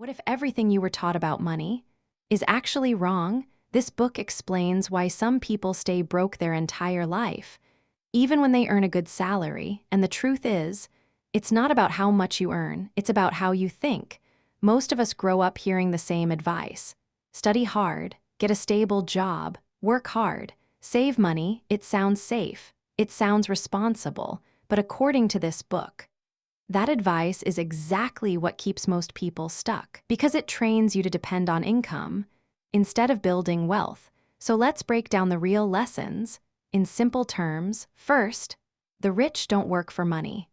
What if everything you were taught about money is actually wrong? This book explains why some people stay broke their entire life, even when they earn a good salary. And the truth is, it's not about how much you earn, it's about how you think. Most of us grow up hearing the same advice. Study hard, get a stable job, work hard, save money. It sounds safe, it sounds responsible, but according to this book, that advice is exactly what keeps most people stuck, because it trains you to depend on income instead of building wealth. So let's break down the real lessons in simple terms. First, the rich don't work for money.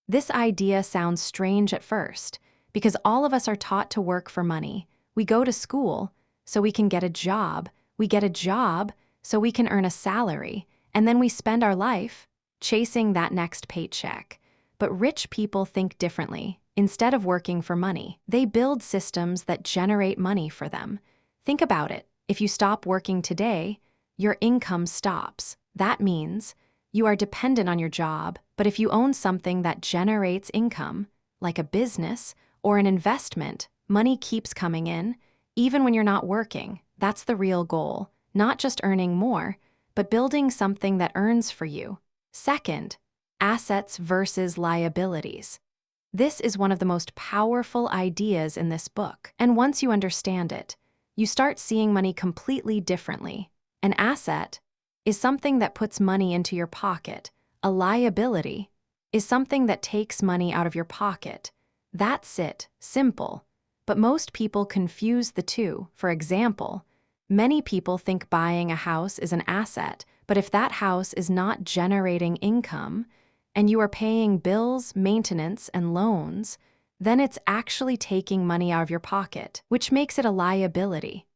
This idea sounds strange at first, because all of us are taught to work for money. We go to school so we can get a job. We get a job so we can earn a salary, and then we spend our life chasing that next paycheck. But rich people think differently. Instead of working for money, they build systems that generate money for them. Think about it. If you stop working today, your income stops. That means you are dependent on your job, but if you own something that generates income, like a business or an investment, money keeps coming in, even when you're not working. That's the real goal. Not just earning more, but building something that earns for you. Second, assets versus liabilities. This is one of the most powerful ideas in this book. And once you understand it, you start seeing money completely differently. An asset is something that puts money into your pocket. A liability is something that takes money out of your pocket. That's it, simple. But most people confuse the two. For example, many people think buying a house is an asset, but if that house is not generating income, and you are paying bills, maintenance, and loans, then it's actually taking money out of your pocket, which makes it a liability.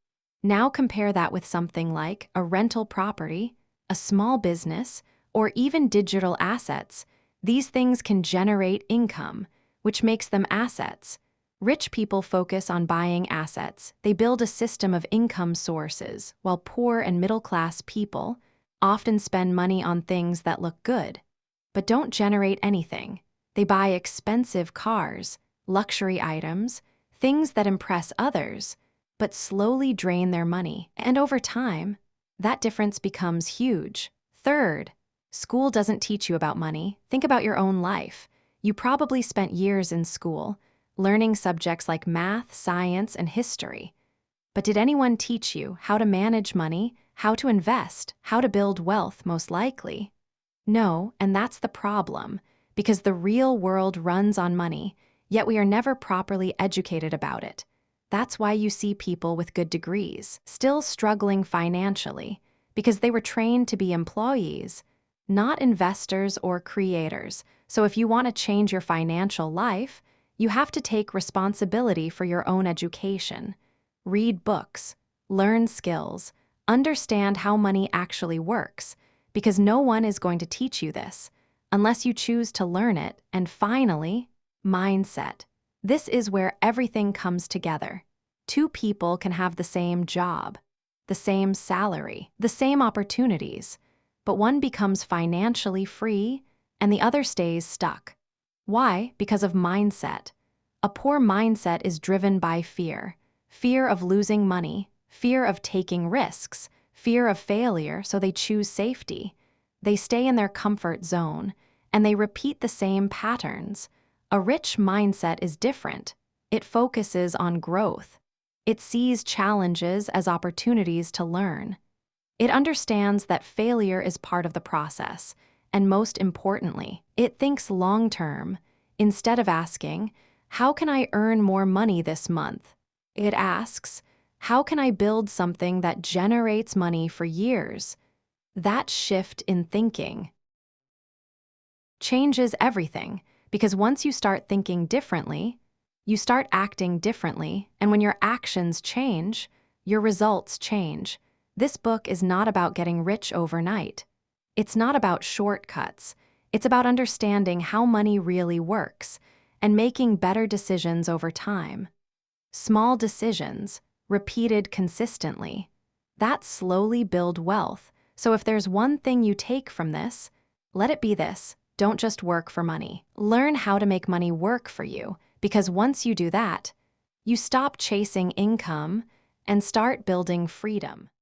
Now compare that with something like a rental property, a small business, or even digital assets. These things can generate income, which makes them assets. Rich people focus on buying assets. They build a system of income sources, while poor and middle-class people often spend money on things that look good, but don't generate anything. They buy expensive cars, luxury items, things that impress others, but slowly drain their money. And over time, that difference becomes huge. Third, school doesn't teach you about money. Think about your own life. You probably spent years in school, learning subjects like math, science, and history. But did anyone teach you how to manage money, how to invest, how to build wealth, most likely? No, and that's the problem, because the real world runs on money, yet we are never properly educated about it. That's why you see people with good degrees still struggling financially, because they were trained to be employees, not investors or creators. So if you want to change your financial life, you have to take responsibility for your own education. Read books, learn skills, understand how money actually works, because no one is going to teach you this unless you choose to learn it. And finally, mindset. This is where everything comes together. Two people can have the same job, the same salary, the same opportunities, but one becomes financially free and the other stays stuck. Why? Because of mindset. A poor mindset is driven by fear. Fear of losing money, fear of taking risks, fear of failure, so they choose safety. They stay in their comfort zone, and they repeat the same patterns. A rich mindset is different. It focuses on growth. It sees challenges as opportunities to learn. It understands that failure is part of the process, and most importantly, it thinks long-term. Instead of asking, "How can I earn more money this month?" it asks, "How can I build something that generates money for years?" That shift in thinking changes everything, because once you start thinking differently, you start acting differently, and when your actions change, your results change. This book is not about getting rich overnight. It's not about shortcuts. It's about understanding how money really works and making better decisions over time. Small decisions, repeated consistently, that slowly build wealth. So if there's one thing you take from this, let it be this: don't just work for money. Learn how to make money work for you, because once you do that, You stop chasing income and start building freedom.